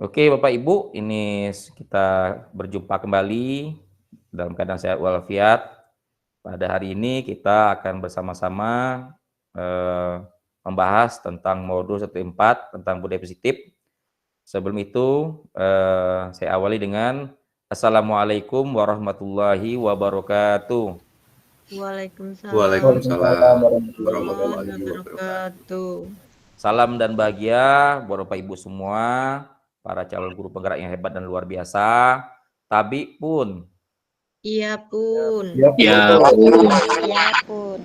Oke, Bapak Ibu, ini kita berjumpa kembali dalam keadaan sehat walafiat. Pada hari ini kita akan bersama-sama eh, membahas tentang modul 1.4 tentang budaya positif. Sebelum itu, saya awali dengan Assalamualaikum warahmatullahi wabarakatuh. Waalaikumsalam warahmatullahi wabarakatuh. Salam dan bahagia buat Bapak Ibu semua, para calon guru penggerak yang hebat dan luar biasa. Tabi pun. Iya pun. Ya pun.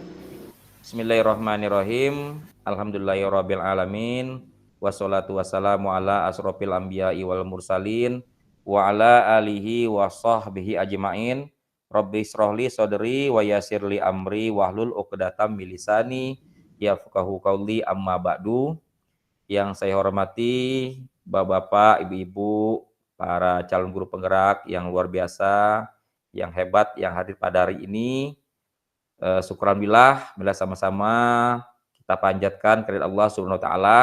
Bismillahirrahmanirrahim. Alhamdulillahirabbil alamin. Wassalatu wassalamu ala asrofil anbiya'i wal mursalin wa ala alihi wa sahbihi ajma'in. Rabbi srohli sodri wa yasirli amri wahlul uqdatam milisani yafqahu qauli amma ba'du. Yang saya hormati Bapak-bapak, Ibu-ibu, para calon guru penggerak yang luar biasa, yang hebat, yang hadir pada hari ini. Syukurillah, bila sama-sama kita panjatkan kehadirat Allah Subhanahu wa taala,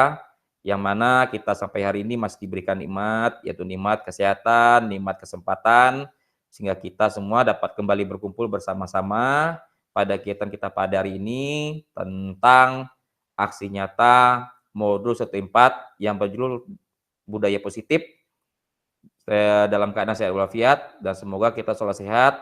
yang mana kita sampai hari ini masih diberikan nikmat, yaitu nikmat kesehatan, nikmat kesempatan, sehingga kita semua dapat kembali berkumpul bersama-sama pada kegiatan kita pada hari ini tentang aksi nyata modul 1.4 yang berjudul budaya positif dalam keadaan sehat walafiat, dan semoga kita selalu sehat,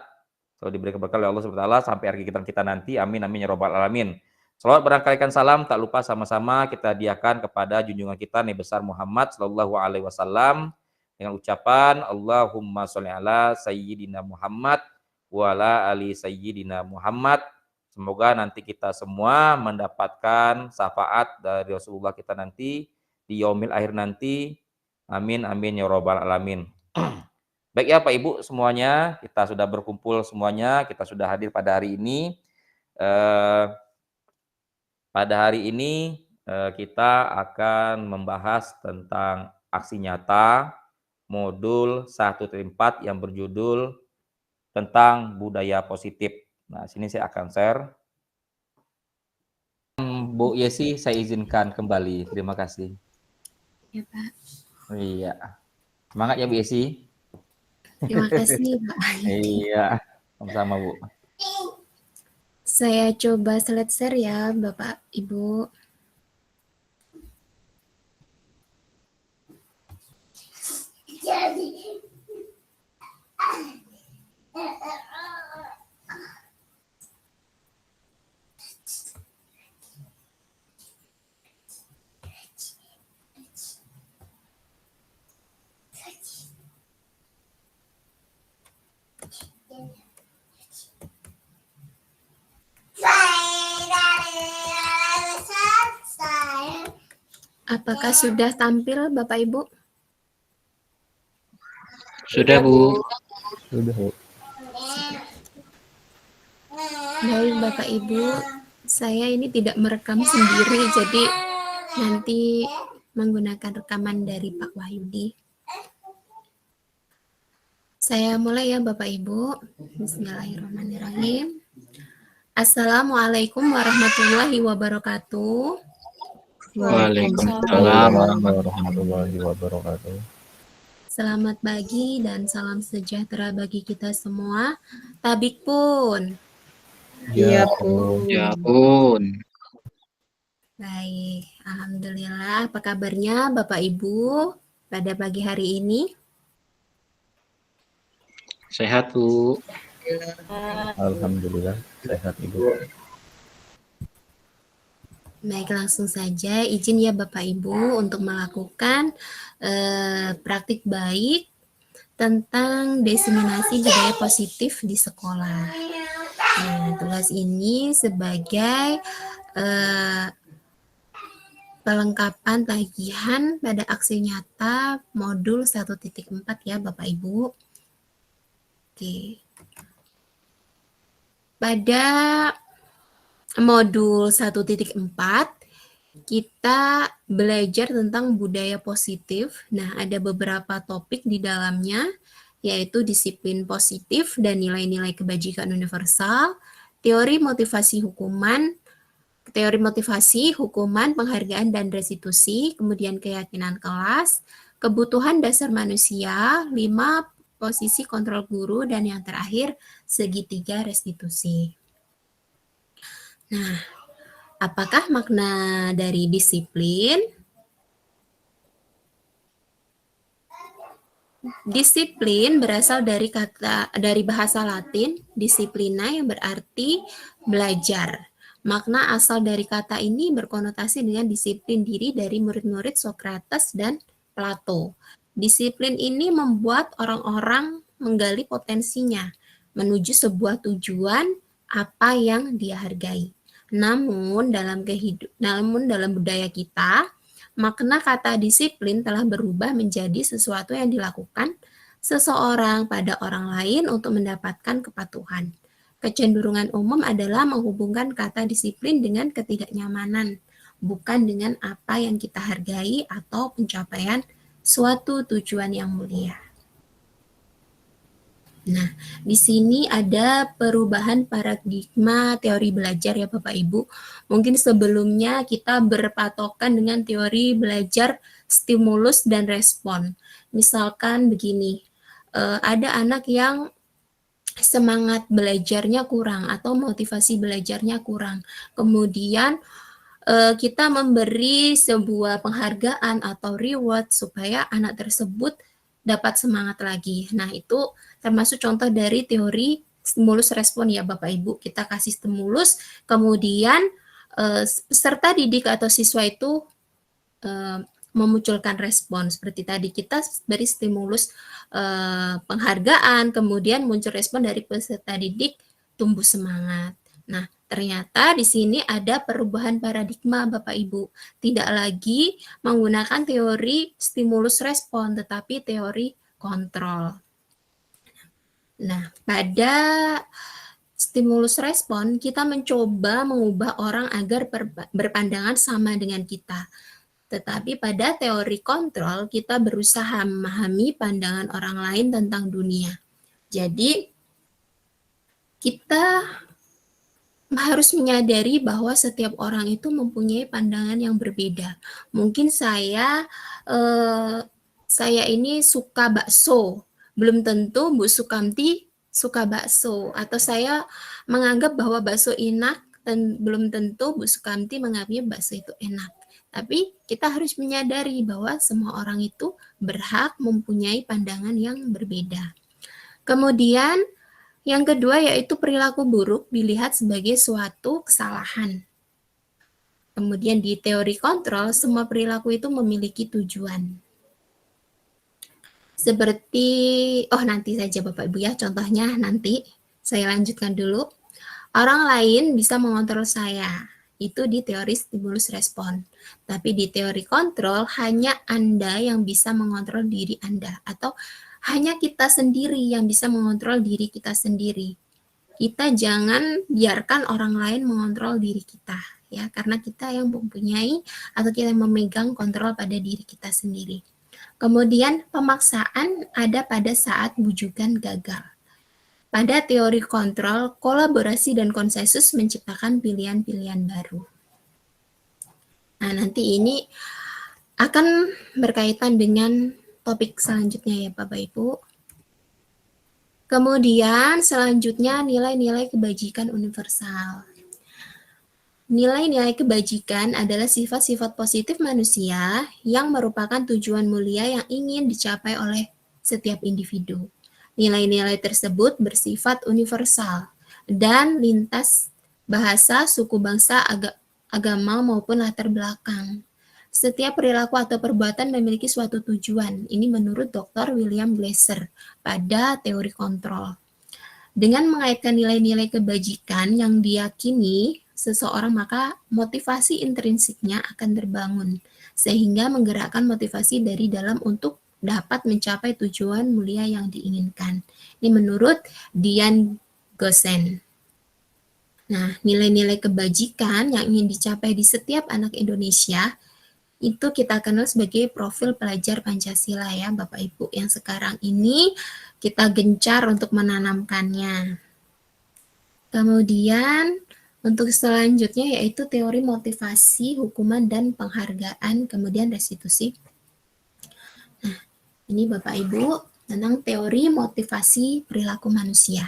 selalu diberikan berkah oleh Allah Subhanahu wa taala sampai hari kita nanti. Amin amin ya rabbal alamin. Shalawat berangkalikan salam tak lupa sama-sama kita hadiahkan kepada junjungan kita Nabi besar Muhammad sallallahu alaihi wasallam dengan ucapan Allahumma sholli ala sayyidina Muhammad wa ala ali sayyidina Muhammad. Semoga nanti kita semua mendapatkan syafaat dari Rasulullah kita nanti di yaumil akhir nanti. Amin amin ya rabbal alamin. Baik ya Pak Ibu semuanya, kita sudah berkumpul semuanya, kita sudah hadir pada hari ini. Pada hari ini kita akan membahas tentang aksi nyata modul 1.4 yang berjudul tentang budaya positif. Nah, sini saya akan share. Bu Yesi, saya izinkan kembali. Terima kasih. Ya, Pak. Iya. Semangat ya Bu Yesi. Terima kasih, Pak. Iya, sama-sama Bu. Saya coba slide share ya, Bapak, Ibu. Apakah sudah tampil Bapak Ibu? Sudah, Bu. Sudah, Bu. Baik Bapak Ibu, saya ini tidak merekam sendiri, jadi nanti menggunakan rekaman dari Pak Wahyudi. Saya mulai ya Bapak Ibu. Bismillahirrahmanirrahim. Assalamualaikum warahmatullahi wabarakatuh. Waalaikumsalam warahmatullahi wabarakatuh. Selamat pagi dan salam sejahtera bagi kita semua. Tabik pun. Iya pun. Ya pun. Baik, alhamdulillah. Apa kabarnya Bapak Ibu pada pagi hari ini? Sehat, Bu. Alhamdulillah sehat Ibu. Baik, langsung saja izin ya Bapak Ibu untuk melakukan praktik baik tentang diseminasi budaya positif di sekolah. Nah, tugas ini sebagai pelengkapan tagihan pada aksi nyata modul 1.4 ya Bapak Ibu. Oke. Pada modul 1.4 kita belajar tentang budaya positif. Nah, ada beberapa topik di dalamnya, yaitu disiplin positif dan nilai-nilai kebajikan universal, teori motivasi, hukuman, penghargaan dan restitusi, kemudian keyakinan kelas, kebutuhan dasar manusia, 5 posisi kontrol guru, dan yang terakhir segitiga restitusi. Nah, apakah makna dari disiplin? Disiplin berasal dari bahasa Latin disciplina yang berarti belajar. Makna asal dari kata ini berkonotasi dengan disiplin diri dari murid-murid Socrates dan Plato. Disiplin ini membuat orang-orang menggali potensinya menuju sebuah tujuan apa yang dia hargai. Namun dalam budaya kita, makna kata disiplin telah berubah menjadi sesuatu yang dilakukan seseorang pada orang lain untuk mendapatkan kepatuhan. Kecenderungan umum adalah menghubungkan kata disiplin dengan ketidaknyamanan, bukan dengan apa yang kita hargai atau pencapaian suatu tujuan yang mulia. Nah, di sini ada perubahan paradigma teori belajar ya Bapak Ibu. Mungkin sebelumnya kita berpatokan dengan teori belajar stimulus dan respon. Misalkan begini, ada anak yang semangat belajarnya kurang atau motivasi belajarnya kurang. Kemudian kita memberi sebuah penghargaan atau reward supaya anak tersebut dapat semangat lagi. Nah, itu termasuk contoh dari teori stimulus respon ya Bapak Ibu. Kita kasih stimulus, kemudian peserta didik atau siswa itu memunculkan respon. Seperti tadi kita beri stimulus penghargaan, kemudian muncul respon dari peserta didik, tumbuh semangat. Nah, ternyata di sini ada perubahan paradigma Bapak Ibu. Tidak lagi menggunakan teori stimulus respon, tetapi teori kontrol. Nah, pada stimulus respon, kita mencoba mengubah orang agar berpandangan sama dengan kita. Tetapi pada teori kontrol, kita berusaha memahami pandangan orang lain tentang dunia. Jadi, kita harus menyadari bahwa setiap orang itu mempunyai pandangan yang berbeda. Mungkin saya ini suka bakso, belum tentu Bu Sukamti suka bakso. Atau saya menganggap bahwa bakso enak, dan belum tentu Bu Sukamti menganggapnya bakso itu enak. Tapi kita harus menyadari bahwa semua orang itu berhak mempunyai pandangan yang berbeda. Kemudian yang kedua yaitu perilaku buruk dilihat sebagai suatu kesalahan. Kemudian di teori kontrol, semua perilaku itu memiliki tujuan. Seperti, nanti saja Bapak Ibu ya, contohnya nanti saya lanjutkan dulu. Orang lain bisa mengontrol saya. Itu di teori stimulus respon. Tapi di teori kontrol, hanya Anda yang bisa mengontrol diri Anda. Atau hanya kita sendiri yang bisa mengontrol diri kita sendiri. Kita jangan biarkan orang lain mengontrol diri kita. Ya, karena kita yang mempunyai atau kita yang memegang kontrol pada diri kita sendiri. Kemudian pemaksaan ada pada saat bujukan gagal. Pada teori kontrol, kolaborasi dan konsensus menciptakan pilihan-pilihan baru. Nah, nanti ini akan berkaitan dengan topik selanjutnya ya Bapak Ibu. Kemudian selanjutnya nilai-nilai kebajikan universal. Nilai-nilai kebajikan adalah sifat-sifat positif manusia yang merupakan tujuan mulia yang ingin dicapai oleh setiap individu. Nilai-nilai tersebut bersifat universal dan lintas bahasa, suku bangsa, agama maupun latar belakang. Setiap perilaku atau perbuatan memiliki suatu tujuan. Ini menurut Dr. William Glasser pada teori kontrol. Dengan mengaitkan nilai-nilai kebajikan yang diyakini seseorang, maka motivasi intrinsiknya akan terbangun, sehingga menggerakkan motivasi dari dalam untuk dapat mencapai tujuan mulia yang diinginkan. Ini menurut Dian Gosen. Nah, nilai-nilai kebajikan yang ingin dicapai di setiap anak Indonesia itu kita kenal sebagai profil pelajar Pancasila ya Bapak Ibu, yang sekarang ini kita gencar untuk menanamkannya. Kemudian untuk selanjutnya yaitu teori motivasi, hukuman, dan penghargaan, kemudian restitusi. Nah, Ini Bapak Ibu tentang teori motivasi perilaku manusia.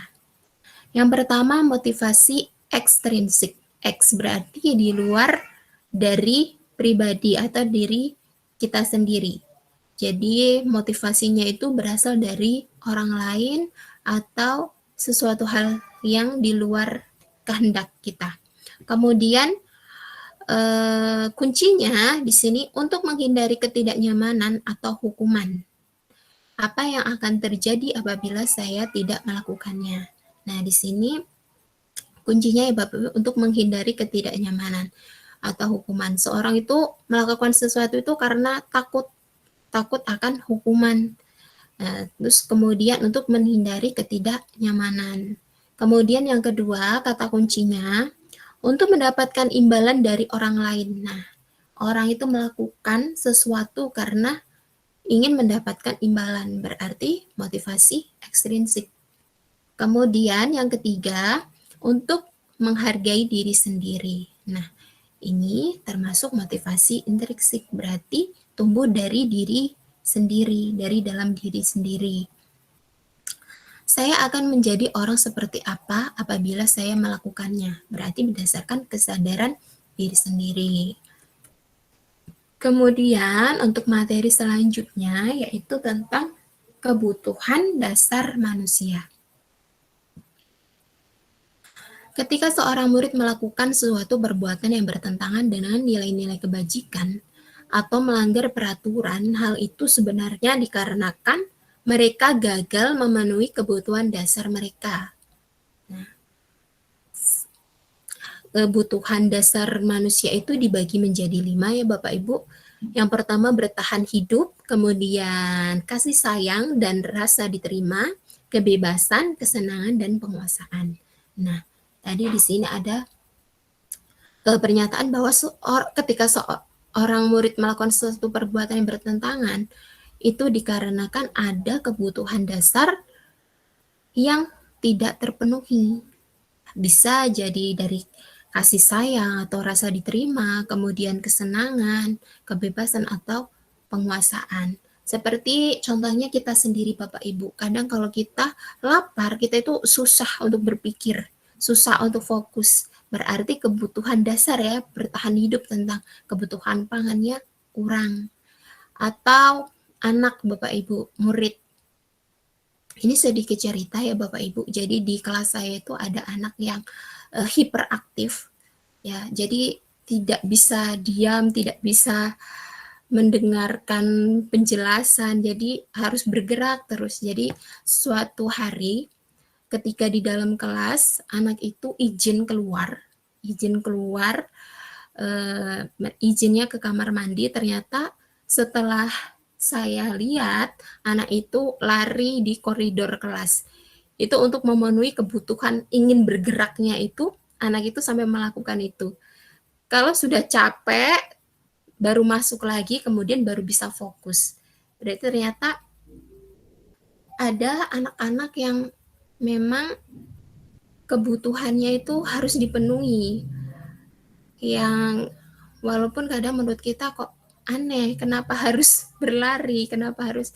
Yang pertama, motivasi ekstrinsik. X berarti di luar dari pribadi atau diri kita sendiri. Jadi motivasinya itu berasal dari orang lain atau sesuatu hal yang di luar kehendak kita. Kemudian kuncinya di sini untuk menghindari ketidaknyamanan atau hukuman. Apa yang akan terjadi apabila saya tidak melakukannya? Nah, di sini kuncinya ya Bapak Ibu untuk menghindari ketidaknyamanan atau hukuman. Seorang itu melakukan sesuatu itu karena takut akan hukuman. Nah, terus kemudian untuk menghindari ketidaknyamanan. Kemudian yang kedua, kata kuncinya untuk mendapatkan imbalan dari orang lain. Nah, orang itu melakukan sesuatu karena ingin mendapatkan imbalan, berarti motivasi ekstrinsik. Kemudian yang ketiga, untuk menghargai diri sendiri. Nah, ini termasuk motivasi intrinsik, berarti tumbuh dari diri sendiri, dari dalam diri sendiri. Saya akan menjadi orang seperti apa apabila saya melakukannya, berarti berdasarkan kesadaran diri sendiri. Kemudian untuk materi selanjutnya yaitu tentang kebutuhan dasar manusia. Ketika seorang murid melakukan suatu perbuatan yang bertentangan dengan nilai-nilai kebajikan atau melanggar peraturan, hal itu sebenarnya dikarenakan mereka gagal memenuhi kebutuhan dasar mereka. Nah, kebutuhan dasar manusia itu dibagi menjadi 5 ya Bapak Ibu. Yang pertama bertahan hidup, kemudian kasih sayang dan rasa diterima, kebebasan, kesenangan, dan penguasaan. Nah, tadi di sini ada pernyataan bahwa ketika seorang murid melakukan suatu perbuatan yang bertentangan, itu dikarenakan ada kebutuhan dasar yang tidak terpenuhi. Bisa jadi dari kasih sayang atau rasa diterima, kemudian kesenangan, kebebasan atau penguasaan. Seperti contohnya kita sendiri Bapak Ibu, kadang kalau kita lapar, kita itu susah untuk berpikir, susah untuk fokus. Berarti kebutuhan dasar ya, bertahan hidup tentang kebutuhan pangannya kurang. Atau anak Bapak Ibu, murid. Ini sedikit cerita ya Bapak Ibu, jadi di kelas saya itu ada anak yang hiperaktif ya, jadi tidak bisa diam, tidak bisa mendengarkan penjelasan, jadi harus bergerak terus. Jadi suatu hari ketika di dalam kelas anak itu izin keluar, izinnya ke kamar mandi, ternyata setelah saya lihat anak itu lari di koridor kelas. Itu untuk memenuhi kebutuhan ingin bergeraknya itu, anak itu sampai melakukan itu. Kalau sudah capek, baru masuk lagi, kemudian baru bisa fokus. Berarti ternyata ada anak-anak yang memang kebutuhannya itu harus dipenuhi. Yang walaupun kadang menurut kita kok aneh, kenapa harus berlari, kenapa harus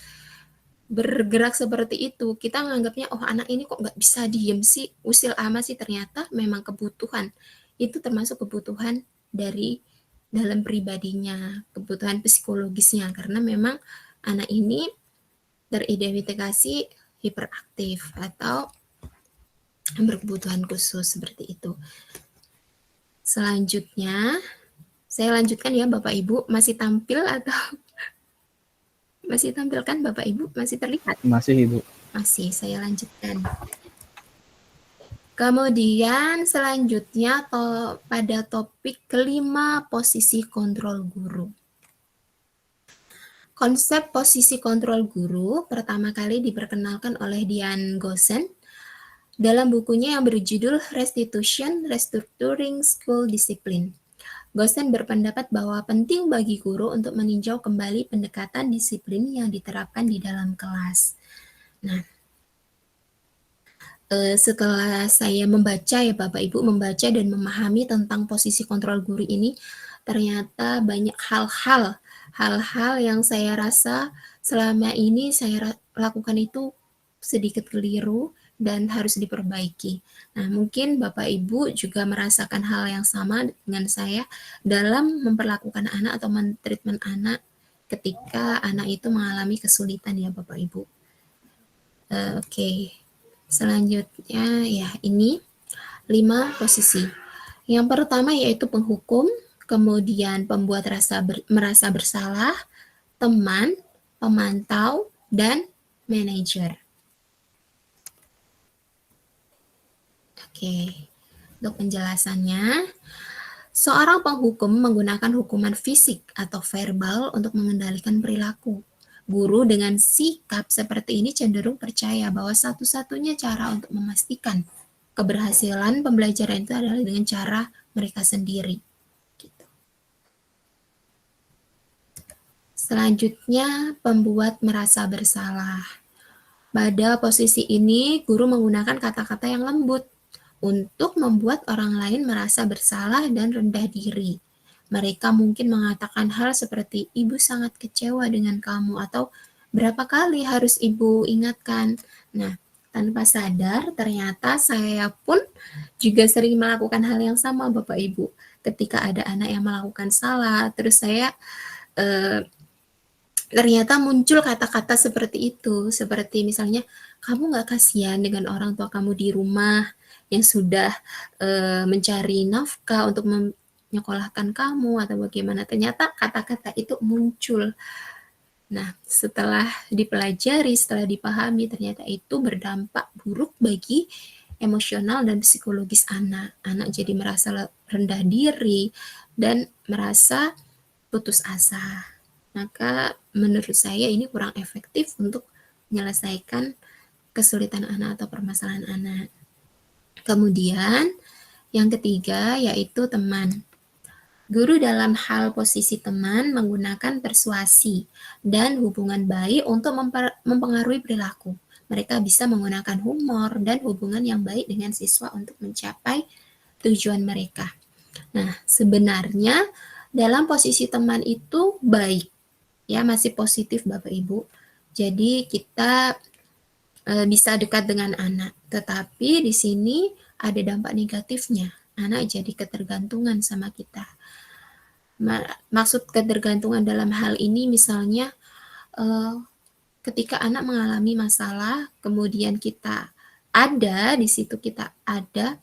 bergerak seperti itu. Kita menganggapnya, oh anak ini kok nggak bisa diem sih, usil amat sih. Ternyata memang kebutuhan. Itu termasuk kebutuhan dari dalam pribadinya, kebutuhan psikologisnya. Karena memang anak ini teridentifikasi hiperaktif atau berkebutuhan khusus seperti itu. Selanjutnya, saya lanjutkan ya Bapak Ibu. Masih tampil atau masih tampil kan Bapak Ibu? Masih terlihat? Masih Ibu. Masih, saya lanjutkan. Kemudian selanjutnya pada topik kelima, posisi kontrol guru. Konsep posisi kontrol guru pertama kali diperkenalkan oleh Dian Goosen dalam bukunya yang berjudul Restitution, Restructuring School Discipline. Goosen berpendapat bahwa penting bagi guru untuk meninjau kembali pendekatan disiplin yang diterapkan di dalam kelas. Nah, setelah saya membaca ya Bapak Ibu, membaca dan memahami tentang posisi kontrol guru ini, ternyata banyak hal-hal hal-hal yang saya rasa selama ini saya lakukan itu sedikit keliru dan harus diperbaiki. Nah, mungkin Bapak Ibu juga merasakan hal yang sama dengan saya dalam memperlakukan anak atau mentreatment anak ketika anak itu mengalami kesulitan ya Bapak Ibu. Oke. Selanjutnya ya ini 5 posisi. Yang pertama yaitu penghukum, kemudian pembuat merasa bersalah, teman, pemantau, dan manajer. Oke, untuk penjelasannya, seorang penghukum menggunakan hukuman fisik atau verbal untuk mengendalikan perilaku. Guru dengan sikap seperti ini cenderung percaya bahwa satu-satunya cara untuk memastikan keberhasilan pembelajaran itu adalah dengan cara mereka sendiri. Gitu. Selanjutnya, pembuat merasa bersalah. Pada posisi ini, guru menggunakan kata-kata yang lembut untuk membuat orang lain merasa bersalah dan rendah diri. Mereka mungkin mengatakan hal seperti, ibu sangat kecewa dengan kamu, atau berapa kali harus ibu ingatkan. Nah, tanpa sadar, ternyata saya pun juga sering melakukan hal yang sama, Bapak Ibu. Ketika ada anak yang melakukan salah, terus saya ternyata muncul kata-kata seperti itu. Seperti misalnya, kamu gak kasihan dengan orang tua kamu di rumah yang sudah mencari nafkah untuk menyekolahkan kamu atau bagaimana. Ternyata kata-kata itu muncul. Nah, setelah dipelajari, setelah dipahami, ternyata itu berdampak buruk bagi emosional dan psikologis anak. Anak jadi merasa rendah diri dan merasa putus asa. Maka menurut saya ini kurang efektif untuk menyelesaikan kesulitan anak atau permasalahan anak. Kemudian yang ketiga yaitu teman. Guru dalam hal posisi teman menggunakan persuasi dan hubungan baik untuk mempengaruhi perilaku. Mereka bisa menggunakan humor dan hubungan yang baik dengan siswa untuk mencapai tujuan mereka. Nah, sebenarnya dalam posisi teman itu baik, ya masih positif Bapak Ibu. Jadi kita bisa dekat dengan anak, tetapi di sini ada dampak negatifnya. Anak jadi ketergantungan sama kita. Maksud ketergantungan dalam hal ini misalnya ketika anak mengalami masalah, kemudian kita ada di situ, kita ada,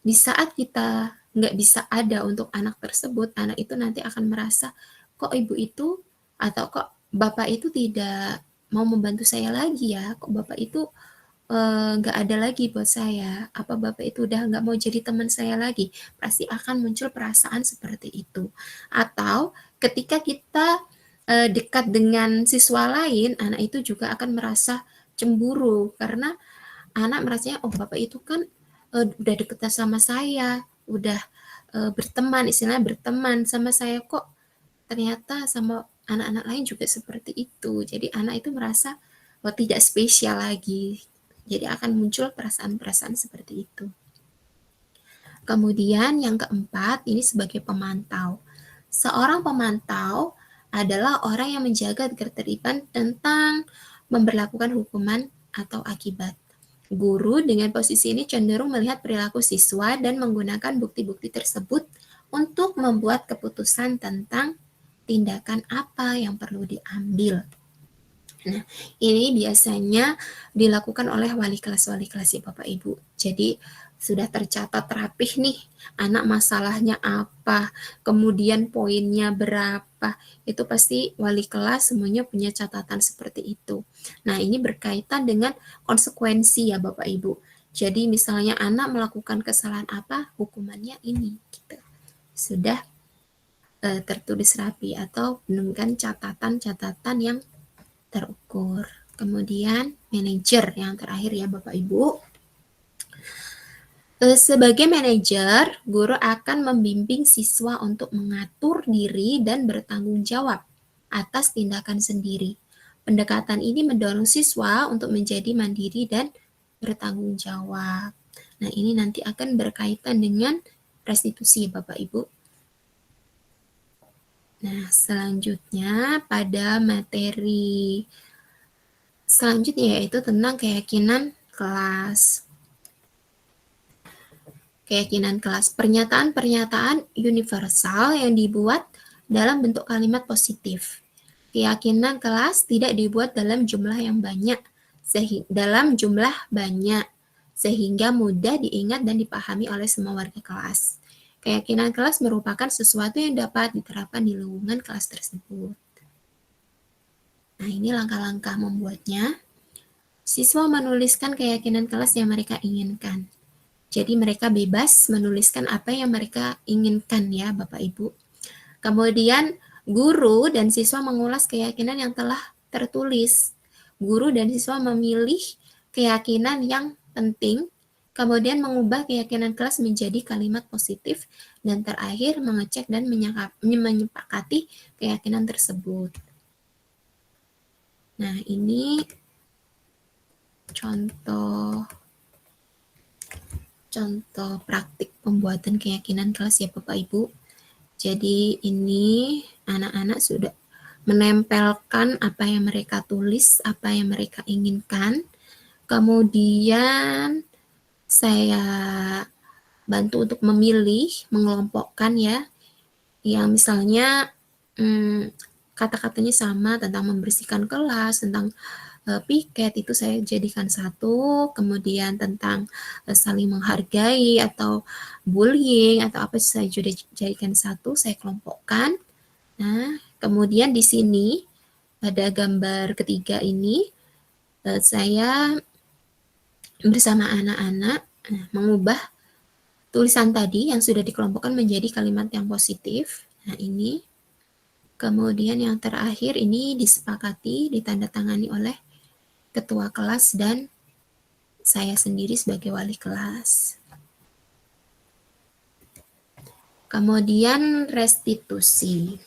di saat kita nggak bisa ada untuk anak tersebut, anak itu nanti akan merasa, kok ibu itu atau kok bapak itu tidak mau membantu saya lagi ya, kok bapak itu nggak ada lagi buat saya, apa bapak itu udah nggak mau jadi teman saya lagi, pasti akan muncul perasaan seperti itu. Atau ketika kita dekat dengan siswa lain, anak itu juga akan merasa cemburu, karena anak merasanya, oh bapak itu kan udah deket sama saya, udah berteman, istilahnya berteman sama saya, kok ternyata sama anak-anak lain juga seperti itu. Jadi anak itu merasa tidak spesial lagi. Jadi akan muncul perasaan-perasaan seperti itu. Kemudian yang keempat, ini sebagai pemantau. Seorang pemantau adalah orang yang menjaga ketertiban tentang memberlakukan hukuman atau akibat. Guru dengan posisi ini cenderung melihat perilaku siswa dan menggunakan bukti-bukti tersebut untuk membuat keputusan tentang tindakan apa yang perlu diambil. Nah, ini biasanya dilakukan oleh wali kelas ya Bapak Ibu. Jadi sudah tercatat rapih nih, anak masalahnya apa, kemudian poinnya berapa, itu pasti wali kelas semuanya punya catatan seperti itu. Nah, ini berkaitan dengan konsekuensi ya Bapak Ibu. Jadi misalnya anak melakukan kesalahan apa, hukumannya ini, gitu. Sudah tertulis rapi atau dengan catatan-catatan yang terukur. Kemudian manajer yang terakhir ya Bapak Ibu. Sebagai manajer, guru akan membimbing siswa untuk mengatur diri dan bertanggung jawab atas tindakan sendiri. Pendekatan ini mendorong siswa untuk menjadi mandiri dan bertanggung jawab. Nah, ini nanti akan berkaitan dengan restitusi Bapak Ibu. Nah, selanjutnya pada materi selanjutnya yaitu tentang keyakinan kelas. Keyakinan kelas, pernyataan-pernyataan universal yang dibuat dalam bentuk kalimat positif. Keyakinan kelas tidak dibuat dalam jumlah yang banyak, sehingga mudah diingat dan dipahami oleh semua warga kelas. Keyakinan kelas merupakan sesuatu yang dapat diterapkan di lingkungan kelas tersebut. Nah, ini langkah-langkah membuatnya. Siswa menuliskan keyakinan kelas yang mereka inginkan. Jadi mereka bebas menuliskan apa yang mereka inginkan ya Bapak Ibu. Kemudian guru dan siswa mengulas keyakinan yang telah tertulis. Guru dan siswa memilih keyakinan yang penting, kemudian mengubah keyakinan kelas menjadi kalimat positif, dan terakhir mengecek dan menyepakati keyakinan tersebut. Nah, ini contoh praktik pembuatan keyakinan kelas ya Bapak Ibu. Jadi ini anak-anak sudah menempelkan apa yang mereka tulis, apa yang mereka inginkan. Kemudian saya bantu untuk memilih, mengelompokkan ya. Yang misalnya kata-katanya sama tentang membersihkan kelas, tentang piket itu saya jadikan satu, kemudian tentang saling menghargai atau bullying atau apa saya juga jadikan satu, saya kelompokkan. Nah, kemudian di sini pada gambar ketiga ini saya bersama anak-anak mengubah tulisan tadi yang sudah dikelompokkan menjadi kalimat yang positif. Nah, ini. Kemudian yang terakhir ini disepakati, ditandatangani oleh ketua kelas dan saya sendiri sebagai wali kelas. Kemudian restitusi.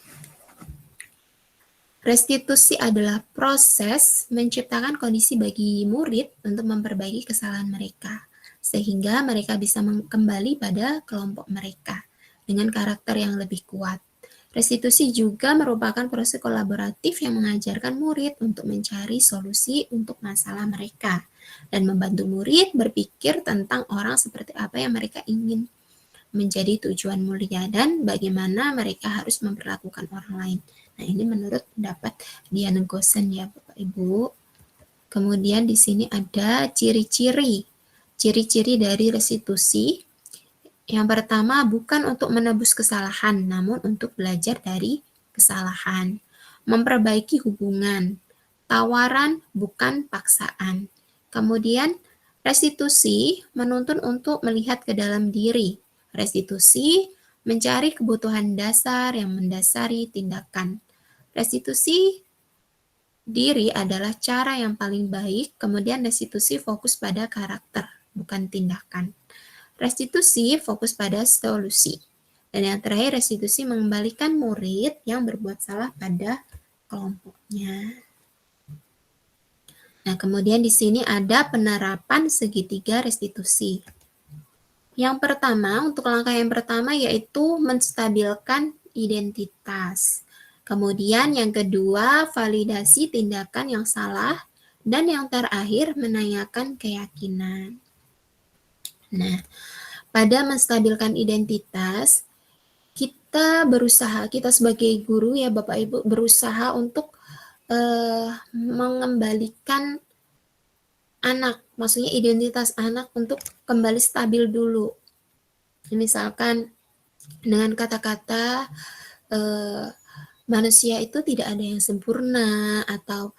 Restitusi adalah proses menciptakan kondisi bagi murid untuk memperbaiki kesalahan mereka, sehingga mereka bisa kembali pada kelompok mereka dengan karakter yang lebih kuat. Restitusi juga merupakan proses kolaboratif yang mengajarkan murid untuk mencari solusi untuk masalah mereka dan membantu murid berpikir tentang orang seperti apa yang mereka ingin menjadi tujuan mulia dan bagaimana mereka harus memperlakukan orang lain. Nah, ini menurut pendapat Dian Gosen ya Bapak Ibu. Kemudian di sini ada ciri-ciri dari restitusi. Yang pertama, bukan untuk menebus kesalahan, namun untuk belajar dari kesalahan. Memperbaiki hubungan. Tawaran, bukan paksaan. Kemudian, restitusi menuntun untuk melihat ke dalam diri. Restitusi mencari kebutuhan dasar yang mendasari tindakan. Restitusi diri adalah cara yang paling baik, kemudian restitusi fokus pada karakter, bukan tindakan. Restitusi fokus pada solusi. Dan yang terakhir, restitusi mengembalikan murid yang berbuat salah pada kelompoknya. Nah, kemudian di sini ada penerapan segitiga restitusi. Yang pertama, untuk langkah yang pertama yaitu menstabilkan identitas. Kemudian yang kedua, validasi tindakan yang salah. Dan yang terakhir, menanyakan keyakinan. Nah, pada menstabilkan identitas, kita sebagai guru ya Bapak Ibu berusaha untuk mengembalikan anak, maksudnya identitas anak untuk kembali stabil dulu. Misalkan dengan kata-kata manusia itu tidak ada yang sempurna, atau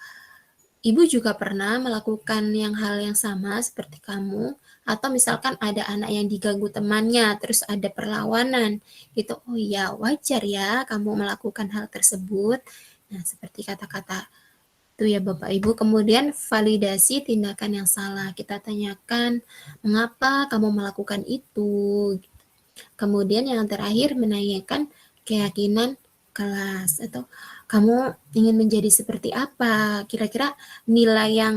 ibu juga pernah melakukan hal yang sama seperti kamu, atau misalkan ada anak yang diganggu temannya, terus ada perlawanan, gitu. Oh iya, wajar ya kamu melakukan hal tersebut. Nah, seperti kata-kata itu ya Bapak Ibu. Kemudian validasi tindakan yang salah. Kita tanyakan, mengapa kamu melakukan itu? Kemudian yang terakhir, menanyakan keyakinan kelas, atau kamu ingin menjadi seperti apa? Kira-kira nilai yang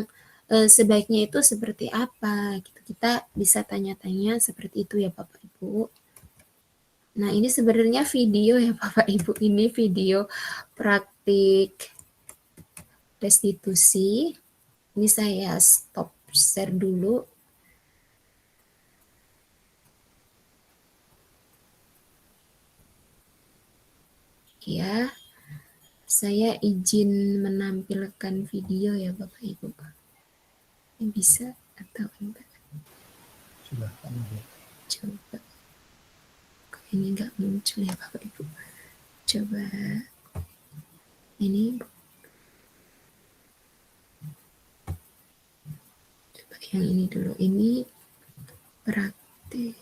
sebaiknya itu seperti apa? Gitu. Kita bisa tanya-tanya seperti itu ya Bapak Ibu. Nah, ini sebenarnya video ya Bapak Ibu, ini video praktik restitusi. Ini saya stop share dulu. Ya, saya izin menampilkan video ya Bapak Ibu. Ini bisa atau enggak? Silahkan. Coba. Kok ini enggak muncul ya Bapak Ibu? Coba. Ini. Coba yang ini dulu. Ini praktik.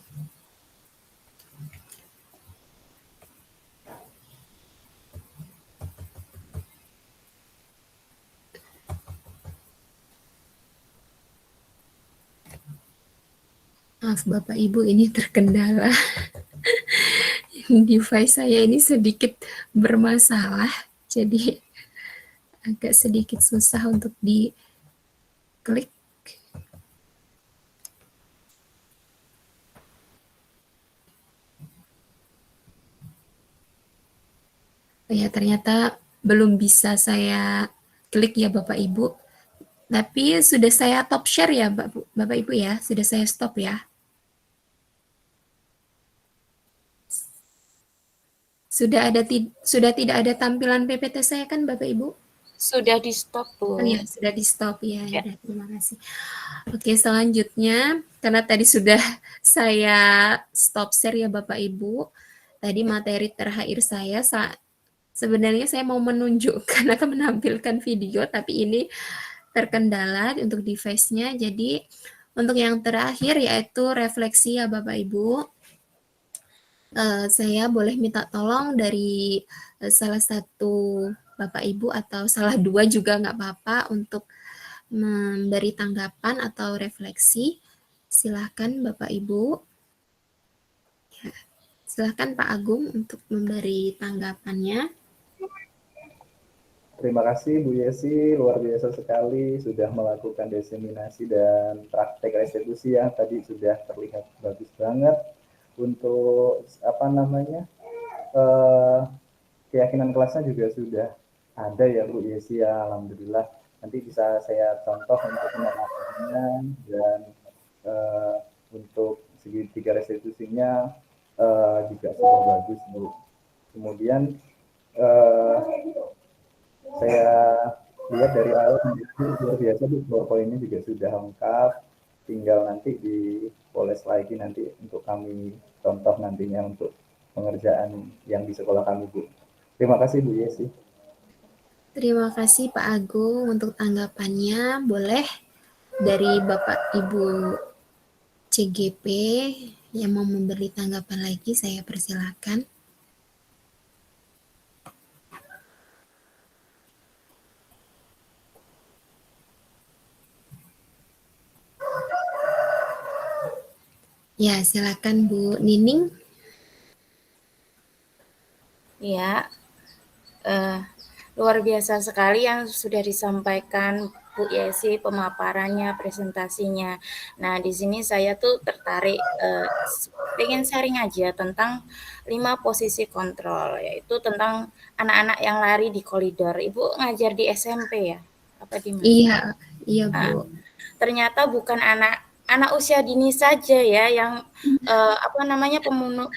Maaf Bapak Ibu, ini terkendala. Device saya ini sedikit bermasalah, jadi agak sedikit susah untuk diklik. Ya, ternyata belum bisa saya klik ya Bapak Ibu. Tapi sudah saya top share ya Bapak Ibu ya, sudah saya stop ya. Sudah tidak ada tampilan PPT saya kan Bapak Ibu? Sudah di stop, Bu. Oh ya, sudah di stop ya. Ya. Terima kasih. Oke, selanjutnya karena tadi sudah saya stop share ya Bapak Ibu. Tadi materi terakhir saya sebenarnya saya mau menunjukkan atau menampilkan video, tapi ini terkendala untuk device-nya. Jadi untuk yang terakhir yaitu refleksi ya Bapak Ibu. Saya boleh minta tolong dari salah satu Bapak Ibu atau salah dua juga nggak apa-apa untuk memberi tanggapan atau refleksi. Silakan Bapak Ibu. Ya, silakan Pak Agung untuk memberi tanggapannya. Terima kasih Bu Yesi, luar biasa sekali sudah melakukan diseminasi dan praktek restitusi yang tadi sudah terlihat bagus banget. Untuk keyakinan kelasnya juga sudah ada ya Bu Yesi ya, alhamdulillah. Nanti bisa saya contoh untuk penerapannya dan untuk segitiga restitusinya juga sudah bagus Bu. Kemudian saya lihat dari awal luar biasa Bu, PowerPoint-nya juga sudah lengkap. Tinggal nanti dipoles lagi nanti untuk kami contoh nantinya untuk pengerjaan yang di sekolah kami Bu. Terima kasih Bu Yesi. Terima kasih Pak Agung untuk tanggapannya. Boleh dari Bapak Ibu CGP yang mau memberi tanggapan lagi, saya persilakan. Ya, silakan Bu Nining. Ya, luar biasa sekali yang sudah disampaikan Bu Yesi, pemaparannya, presentasinya. Nah, di sini saya tuh tertarik, pengen sharing aja tentang 5 posisi kontrol, yaitu tentang anak-anak yang lari di koridor. Ibu ngajar di SMP ya? Apa di mana? Iya Bu. Ternyata bukan anak usia dini saja ya yang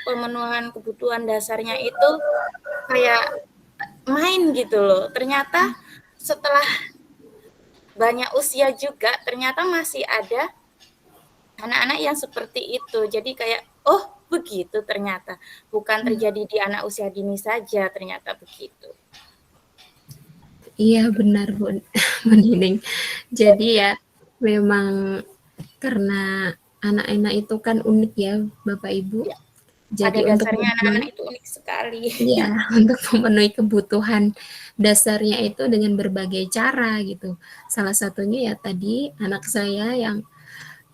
pemenuhan kebutuhan dasarnya itu kayak main gitu loh. Ternyata setelah banyak usia juga ternyata masih ada anak-anak yang seperti itu. Jadi kayak oh begitu ternyata bukan terjadi di anak usia dini saja, ternyata begitu. Iya benar Bu Nining. Jadi ya memang karena anak-anak itu kan unik ya Bapak Ibu. Jadi pada dasarnya anak-anak itu unik sekali. Iya, untuk memenuhi kebutuhan dasarnya itu dengan berbagai cara gitu. Salah satunya ya tadi anak saya yang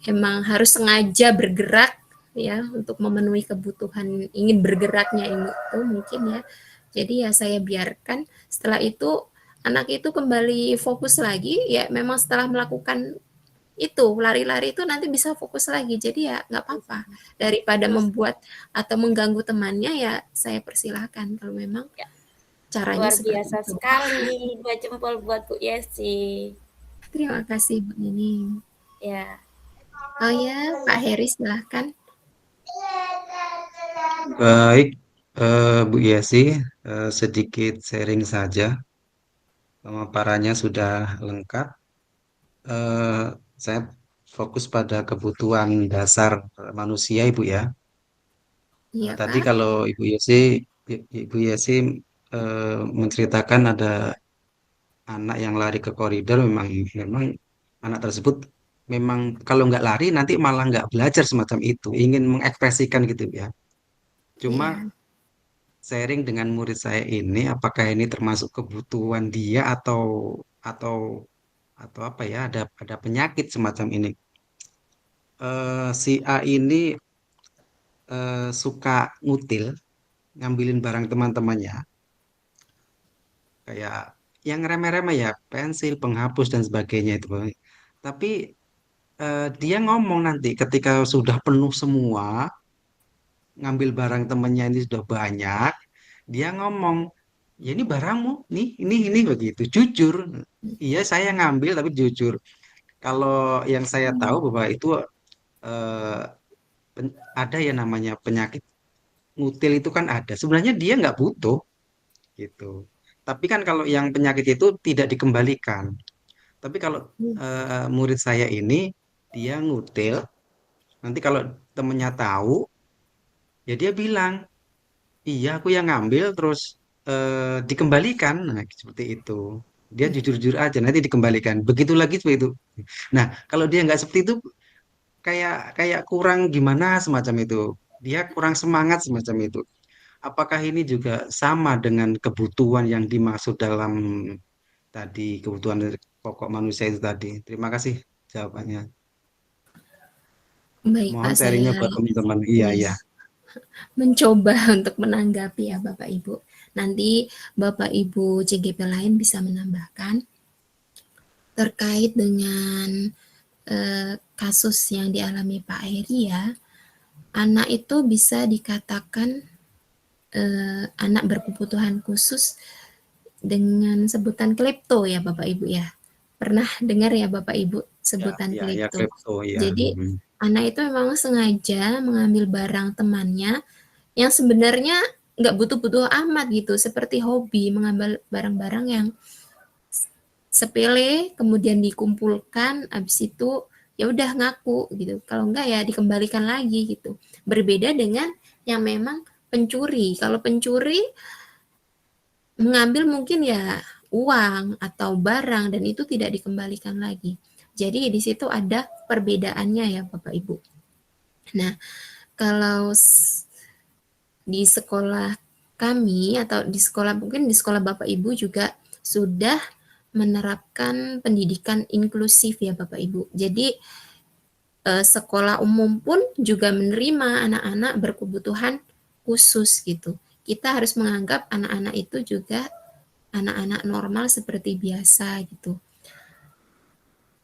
emang harus sengaja bergerak ya untuk memenuhi kebutuhan ingin bergeraknya itu mungkin ya. Jadi ya saya biarkan, setelah itu anak itu kembali fokus lagi ya, memang setelah melakukan itu lari-lari itu nanti bisa fokus lagi. Jadi ya nggak apa-apa. Daripada membuat atau mengganggu temannya ya saya persilahkan kalau memang Ya. caranya Luar seperti biasa itu. sekali. 2 jempol buat Bu Yesi. Terima kasih Bu Nining. Ya. Oh ya, Pak Heri silahkan. Baik, Bu Yesi, sedikit sharing saja. Pemaparannya sudah lengkap. Saya fokus pada kebutuhan dasar manusia, Ibu ya. Iya Tadi Pak. kalau Ibu Yesi menceritakan ada anak yang lari ke koridor, memang anak tersebut memang kalau nggak lari nanti malah nggak belajar semacam itu, ingin mengekspresikan gitu ya. Cuma Iya. sharing dengan murid saya ini, apakah ini termasuk kebutuhan dia atau atau apa ya? Ada penyakit semacam ini. Si A ini suka ngutil, ngambilin barang teman-temannya, kayak yang remeh-remeh ya, pensil, penghapus dan sebagainya itu. Tapi dia ngomong nanti ketika sudah penuh semua, ngambil barang temannya ini sudah banyak, dia ngomong, ya ini barangmu, nih, ini begitu, jujur. Iya saya ngambil tapi jujur. Kalau yang saya tahu bahwa itu eh, ada ya namanya penyakit ngutil itu kan ada. Sebenarnya dia nggak butuh gitu. Tapi kan kalau yang penyakit itu tidak dikembalikan. Tapi kalau murid saya ini dia ngutil, nanti kalau temennya tahu, ya dia bilang, iya aku yang ngambil terus dikembalikan. Nah, seperti itu. Dia jujur-jujur aja nanti dikembalikan. Begitu lagi seperti itu. Nah, kalau dia nggak seperti itu kayak kayak kurang gimana semacam itu. Dia kurang semangat semacam itu. Apakah ini juga sama dengan kebutuhan yang dimaksud dalam tadi kebutuhan pokok manusia itu tadi? Terima kasih jawabannya. Baik Mohon Pak, sharingnya saya buat teman-teman. Iya, iya. mencoba untuk menanggapi ya Bapak Ibu. Nanti Bapak Ibu CGP lain bisa menambahkan terkait dengan kasus yang dialami Pak Heri ya. Anak itu bisa dikatakan anak berkebutuhan khusus dengan sebutan klepto ya Bapak Ibu ya. Pernah dengar ya Bapak Ibu sebutan Ya, klepto. kripto ya. Jadi anak itu memang sengaja mengambil barang temannya yang sebenarnya nggak butuh-butuh amat gitu, seperti hobi mengambil barang-barang yang sepele, kemudian dikumpulkan, habis itu ya udah ngaku gitu. Kalau enggak ya dikembalikan lagi gitu. Berbeda dengan yang memang pencuri. Kalau pencuri mengambil mungkin ya uang atau barang dan itu tidak dikembalikan lagi. Jadi di situ ada perbedaannya ya Bapak Ibu. Nah, kalau di sekolah kami atau di sekolah mungkin di sekolah Bapak Ibu juga sudah menerapkan pendidikan inklusif ya Bapak Ibu. Jadi sekolah umum pun juga menerima anak-anak berkebutuhan khusus gitu. Kita harus menganggap anak-anak itu juga anak-anak normal seperti biasa gitu.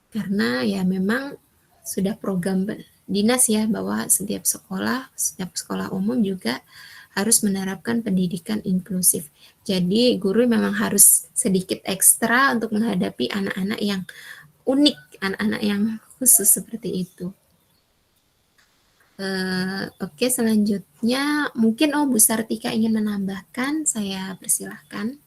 Karena ya memang sudah program dinas ya bahwa setiap sekolah umum juga harus menerapkan pendidikan inklusif. Jadi guru memang harus sedikit ekstra untuk menghadapi anak-anak yang unik, anak-anak yang khusus seperti itu. Oke, selanjutnya mungkin Bu Sartika ingin menambahkan, saya persilahkan.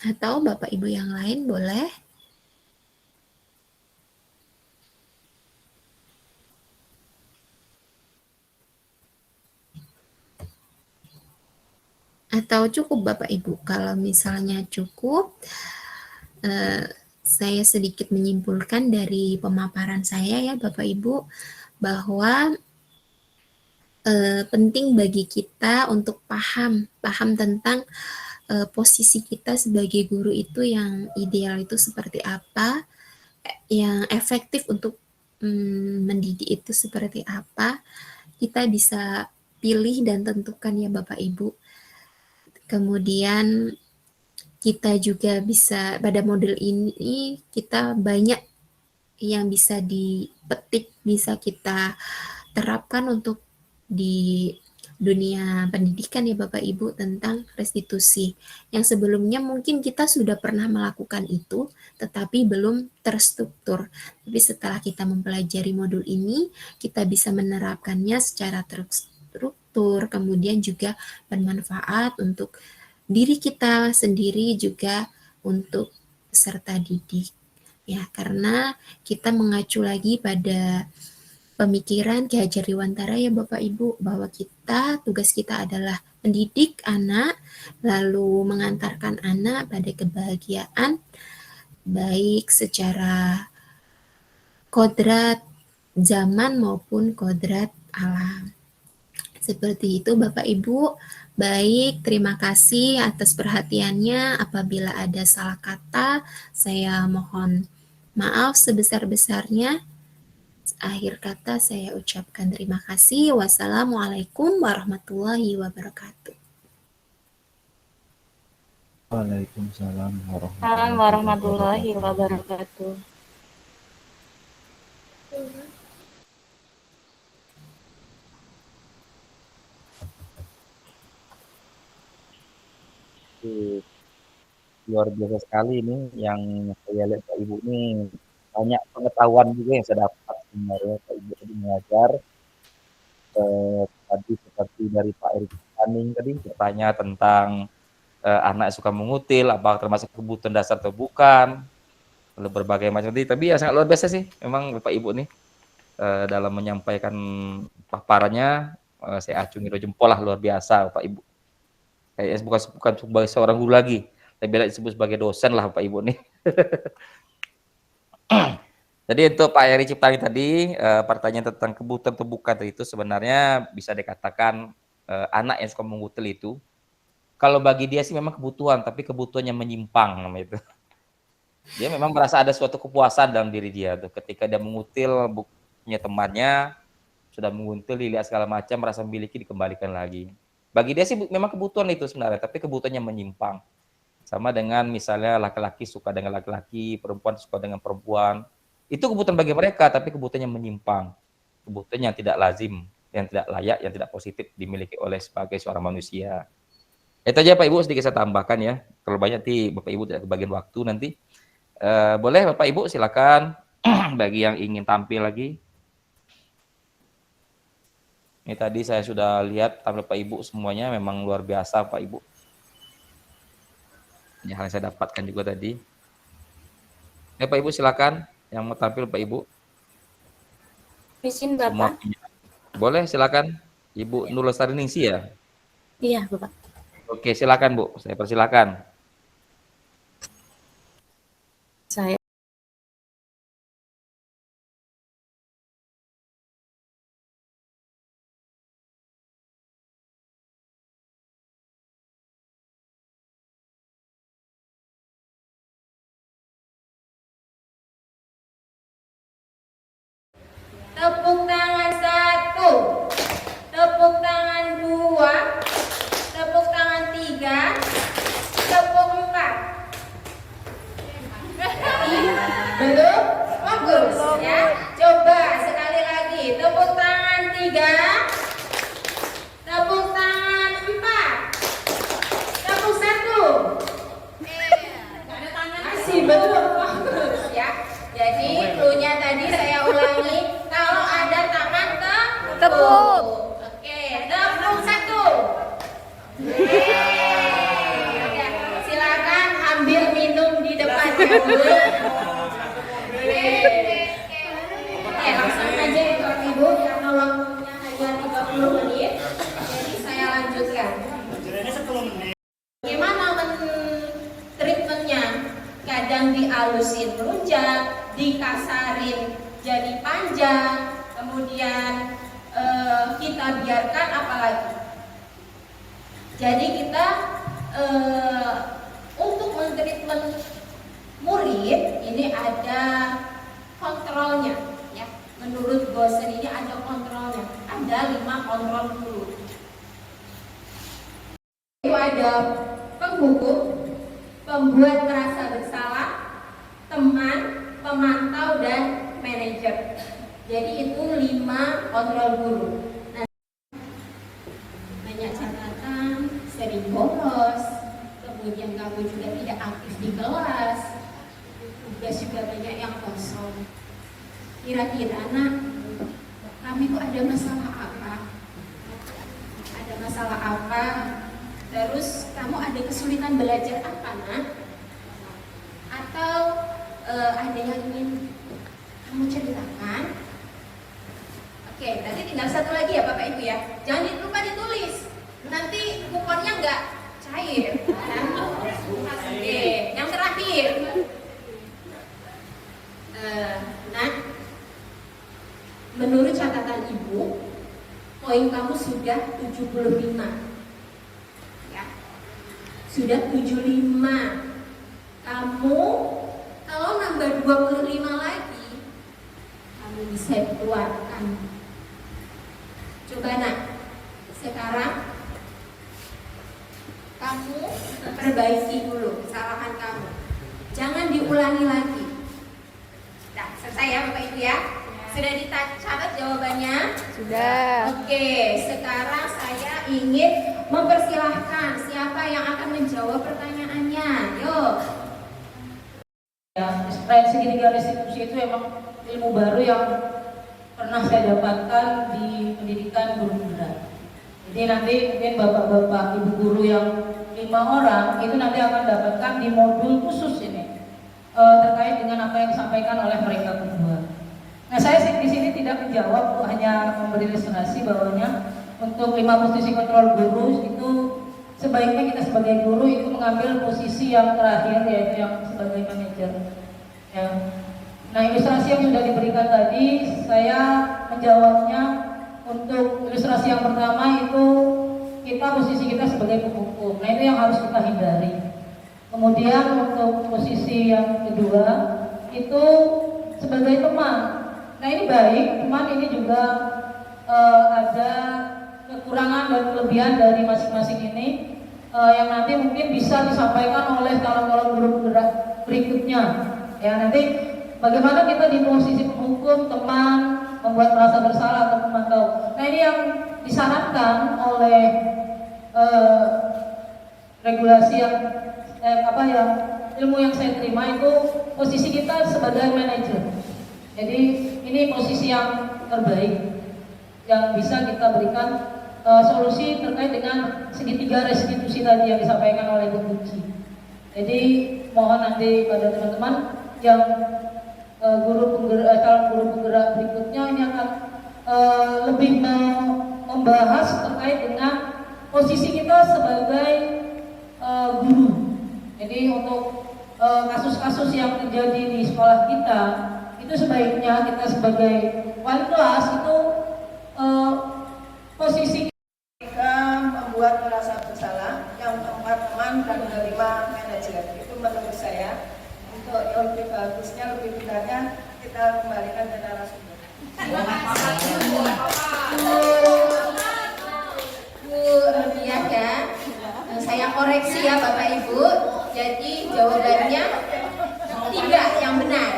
Atau Bapak Ibu yang lain boleh. Atau cukup Bapak Ibu? Kalau misalnya cukup, saya sedikit menyimpulkan dari pemaparan saya ya Bapak Ibu, bahwa penting bagi kita untuk paham tentang posisi kita sebagai guru itu yang ideal itu seperti apa, yang efektif untuk mendidik itu seperti apa, kita bisa pilih dan tentukan ya Bapak Ibu. Kemudian kita juga bisa, pada model ini kita banyak yang bisa dipetik, bisa kita terapkan untuk di dunia pendidikan ya Bapak Ibu, tentang restitusi. Yang sebelumnya mungkin kita sudah pernah melakukan itu, tetapi belum terstruktur. Tapi setelah kita mempelajari modul ini, kita bisa menerapkannya secara terstruktur, kemudian juga bermanfaat untuk diri kita sendiri, juga untuk peserta didik. Ya, karena kita mengacu lagi pada pemikiran Ki Hajar Dewantara ya Bapak Ibu, bahwa tugas kita adalah mendidik anak, lalu mengantarkan anak pada kebahagiaan, baik secara kodrat zaman maupun kodrat alam. Seperti itu Bapak Ibu. Baik, terima kasih atas perhatiannya. Apabila ada salah kata, saya mohon maaf sebesar-besarnya. Akhir kata saya ucapkan terima kasih. Wassalamualaikum warahmatullahi wabarakatuh. Waalaikumsalam Assalamualaikum warahmatullahi wabarakatuh. Luar biasa sekali ini yang saya lihat Pak Ibu ini, banyak pengetahuan juga yang saya dapat sebenarnya Pak Ibu tadi mengajar. Tadi seperti dari Pak Erik Paning tadi bertanya tentang anak yang suka mengutil, apakah termasuk kebutuhan dasar atau bukan, lalu berbagai macam tadi. Tapi ya sangat luar biasa sih memang Bapak Ibu nih dalam menyampaikan paparannya, saya acungi dua jempol lah, luar biasa Bapak Ibu. Kayaknya bukan sebagai seorang guru lagi, lebih baik disebut sebagai dosen lah Bapak Ibu nih. Jadi untuk Pak Eri Ciptani tadi, pertanyaan tentang kebutuhan atau bukan itu sebenarnya bisa dikatakan anak yang suka mengutil itu, kalau bagi dia sih memang kebutuhan, tapi kebutuhannya menyimpang namanya itu. Dia memang merasa ada suatu kepuasan dalam diri dia tuh, ketika dia mengutil bukunya temannya, sudah menguntil, dilihat segala macam, merasa memiliki, dikembalikan lagi. Bagi dia sih memang kebutuhan itu sebenarnya, tapi kebutuhannya menyimpang. Sama dengan misalnya laki-laki suka dengan laki-laki, perempuan suka dengan perempuan. Itu kebutuhan bagi mereka, tapi kebutuhannya menyimpang. Kebutuhan yang tidak lazim, yang tidak layak, yang tidak positif dimiliki oleh sebagai seorang manusia. Itu aja Pak Ibu, sedikit saya tambahkan ya. Kalau banyak nanti Bapak Ibu tidak kebagian waktu nanti. Boleh Bapak Ibu silakan bagi yang ingin tampil lagi. Ini tadi saya sudah lihat tampil Pak Ibu semuanya memang luar biasa Pak Ibu. Ini hal yang saya dapatkan juga tadi. Pak Ibu silakan yang mau tampil Pak Ibu. Izin Bapak. Boleh silakan. Ibu Nur Lestari Ningsi ya? Iya Bapak. Oke silakan Bu, saya persilakan. Saya tepuk tangan 1, tepuk tangan 2, tepuk tangan 3, tepuk 4. Belum? Bagus ya. Coba sekali lagi. Tepuk tangan 3, tepuk tangan 4, tepuk 1. Masih belum bagus ya. Jadi cluenya tadi saya ulangi. Kalau ada tangan tepuk. Oke, tepuk 1. Silakan ambil minum di depan ya Bu. Oke, langsung aja ya Bapak Ibu, karena waktunya hanya 30 menit. Jadi saya lanjutkan. Bagaimana treatmentnya? Kadang dialusin melunjak, dikasarin jadi panjang, kemudian kita biarkan apalagi. Jadi kita untuk mentreatment murid ini ada kontrolnya ya. mulut bosan ini ada kontrolnya. Ada 5 kontrol dulu. Itu ada penghukum, pembuat merasa bersalah, teman, pemantau, dan manajer. Jadi itu 5 kontrol guru. Nah, banyak catatan, sering bolos, kemudian kamu juga tidak aktif di kelas, tugas juga banyak yang kosong. Kira-kira anak, kami itu ada masalah apa? Ada masalah apa? Terus kamu ada kesulitan belajar apa, nak? Atau ada yang ingin kamu ceritakan? Oke, nanti tinggal satu lagi ya Bapak Ibu ya. Jangan lupa ditulis. Nanti kuponnya nggak cair. Oke, yang terakhir. Nah, menurut catatan Ibu, poin kamu sudah 75. Ya. Sudah 75. Kamu kalau nambah 25 lagi, kamu bisa keluarkan. Coba nak, sekarang kamu perbaiki dulu kesalahan kamu. Jangan diulangi lagi. Nah, selesai ya Bapak Ibu ya? Sudah dicatat jawabannya? Sudah. Oke, sekarang saya ingin mempersilahkan siapa yang akan menjawab pertanyaannya. Yuk. Ya, segitiga restitusi itu emang ilmu baru yang pernah saya dapatkan di pendidikan guru penggerak. Jadi nanti mungkin bapak-bapak ibu guru yang 5 orang itu nanti akan dapatkan di modul khusus ini terkait dengan apa yang disampaikan oleh mereka berdua. Nah, saya di sini tidak menjawab, hanya memberi ilustrasi bahwanya untuk 5 posisi kontrol guru itu sebaiknya kita sebagai guru itu mengambil posisi yang terakhir, yaitu yang sebagai manajer. Ya. Nah, ilustrasi yang sudah diberikan tadi, saya menjawabnya untuk ilustrasi yang pertama itu posisi kita sebagai penghukum. Nah, itu yang harus kita hindari. Kemudian untuk posisi yang kedua itu sebagai teman. Nah, ini baik, teman ini juga ada kekurangan dan kelebihan dari masing-masing ini yang nanti mungkin bisa disampaikan oleh calon-calon guru penggerak berikutnya. Ya, nanti bagaimana kita di posisi penghukum, teman, membuat merasa bersalah atau memantau. Nah, ini yang disarankan oleh regulasi yang yang ilmu yang saya terima itu posisi kita sebagai manajer. Jadi ini posisi yang terbaik yang bisa kita berikan solusi terkait dengan segitiga restitusi tadi yang disampaikan oleh Bu Puji. Jadi mohon nanti pada teman-teman yang calon guru penggerak berikutnya ini akan lebih membahas terkait dengan posisi kita sebagai guru. Jadi untuk kasus-kasus yang terjadi di sekolah kita itu sebaiknya kita sebagai wali kelas itu posisi kita membuat merasa bersalah, yang keempat teman, dan kelima manajer. Itu menurut saya untuk yang lebih bagusnya, lebih benarnya kita kembalikan ke narasumber. Bu Rodia ya, saya koreksi ya Bapak Ibu. Jadi jawabannya 3 yang benar.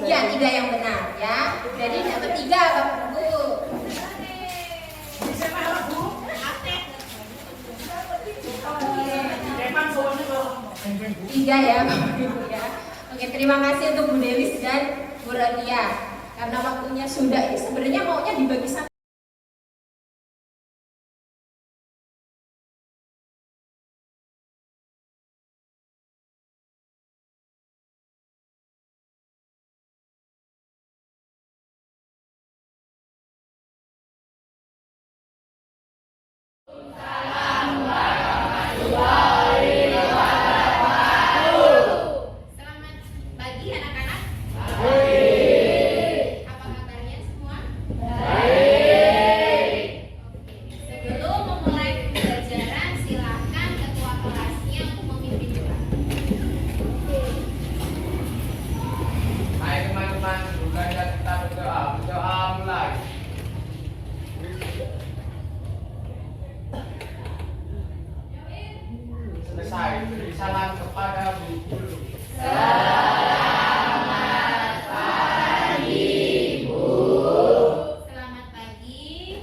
Ya, 3 yang benar ya. Jadi dapat 3 Bapak Ibu. 3 ya Bapak Ibu ya. Oke, terima kasih untuk Bu Delis dan Bu Rodia. Karena waktunya sudah, sebenarnya maunya dibagi satu. Selamat pagi anak-anak. Apa kabarnya semua? Baik. kepada Bu Guru. Selamat pagi.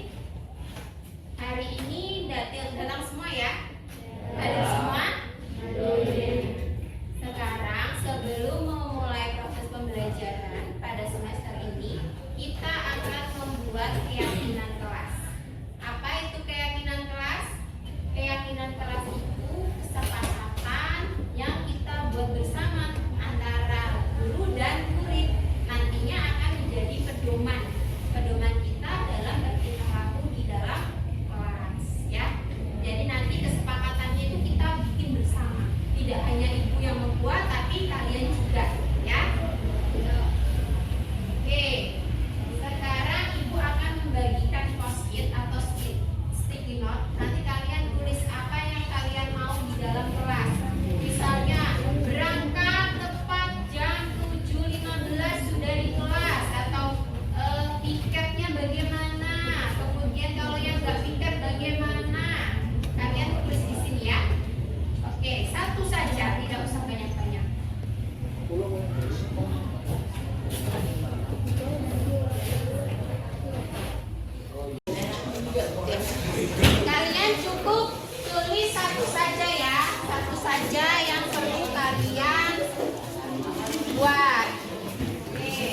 Hari ini datang semua ya? Hadir semua? Sekarang sebelum memulai proses pembelajaran pada semester ini, kita akan membuat keyakinan kelas. Apa itu keyakinan kelas? Keyakinan kelas itu kesepakatan yang kita buat bersama antara guru dan murid. Nantinya akan menjadi pedoman kita dalam berperilaku di dalam kelas ya. Jadi nanti kesepakatannya itu kita bikin bersama. Tidak hanya ibu yang membuat, tapi kalian juga ya. Oke. Sekarang ibu akan membagikan post-it atau sticky note. Nanti kalian tulis apa yang kalian mau di dalam kelas. Misalnya berangkat tepat jam 7.15 sudah di kelas, atau tiketnya bagaimana. Kemudian kalau yang nggak tiket bagaimana. Kalian tulis di sini ya. Oke, satu saja, tidak usah banyak-banyak. Kalian cukup tulis satu saja ya, satu saja yang perlu kalian buat. Oke.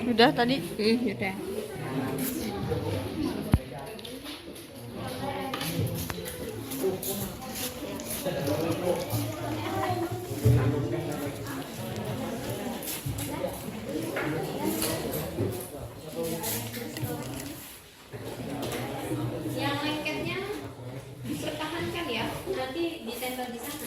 Udah tadi? Udah. Yang lengketnya dipertahankan ya, nanti ditempel di sana.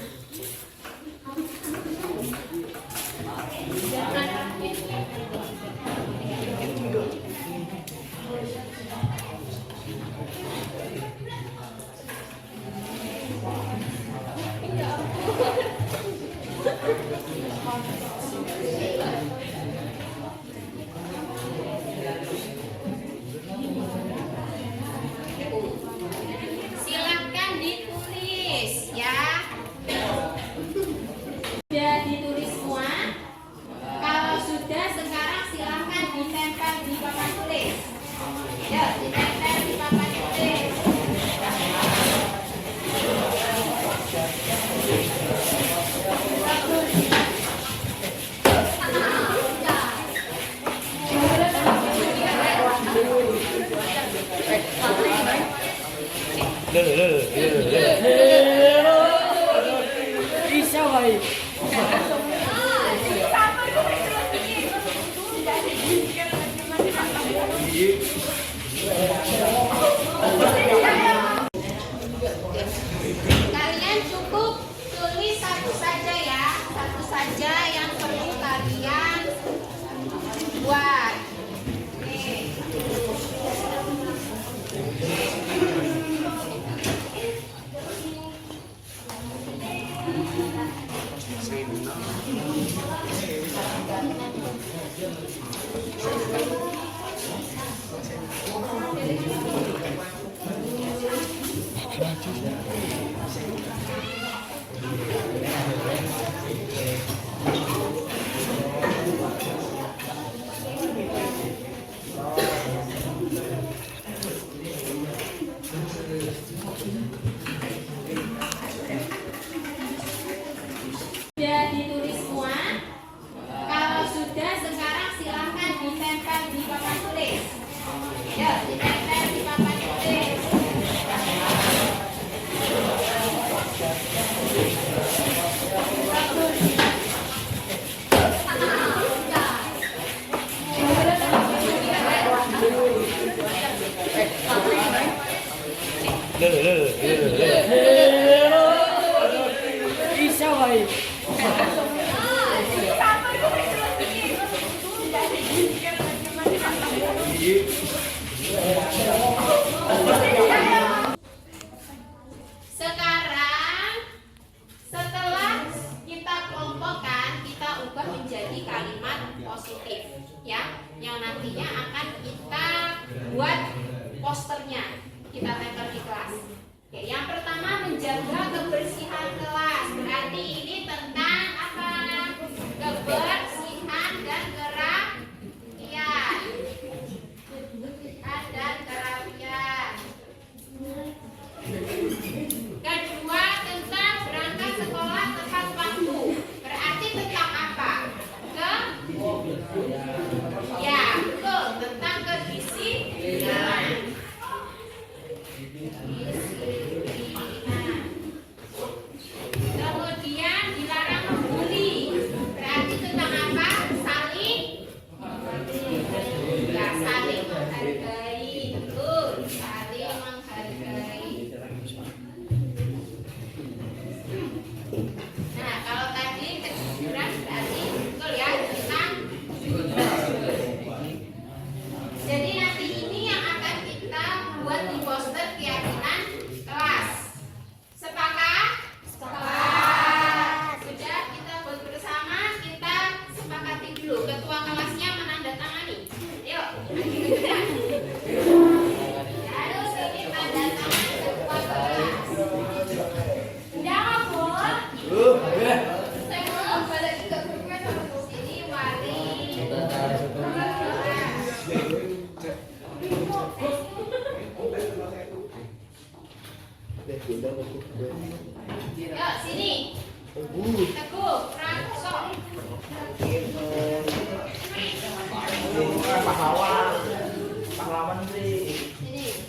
Silakan ditulis ya. Sudah ditulis semua? Kalau sudah, sekarang silakan ditempel di papan tulis. Ya, ditempel di papan tulis. Kalian cukup tulis satu saja ya, satu saja yang perlu kalian buat. Sudah ditulis semua? Kalau sudah, sekarang silakan ditempel di papan tulis. Ya, ditempel di papan tulis. Yuk, sini. Teguh, Rangsok. Pahlawan sih. Sini.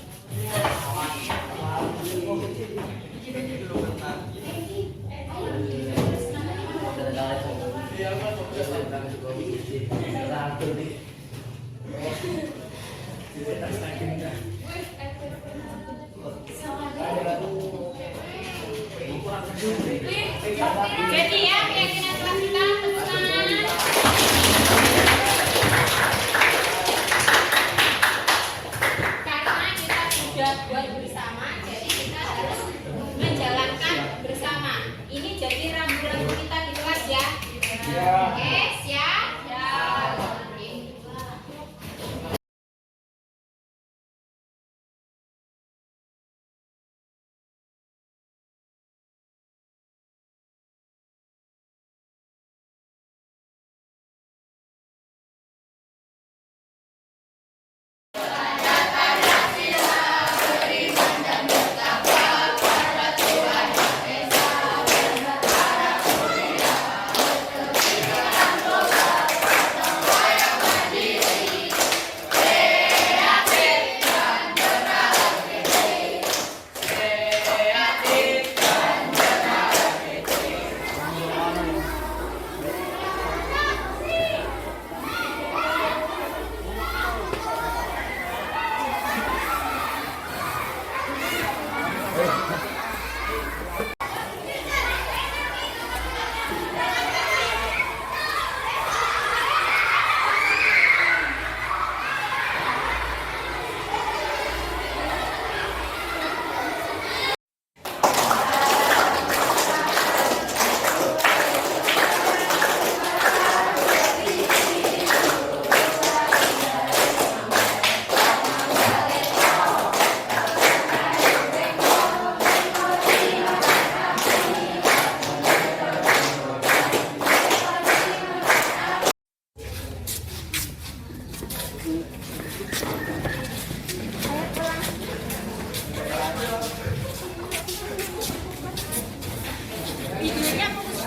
Jadi ya, keyakinan kelas kita, tepuk tangan. Karena kita sudah buat bersama, jadi kita harus menjalankan bersama. Ini jadi rambu-rambu kita di kelas ya. Oke, siap? Videonya fokus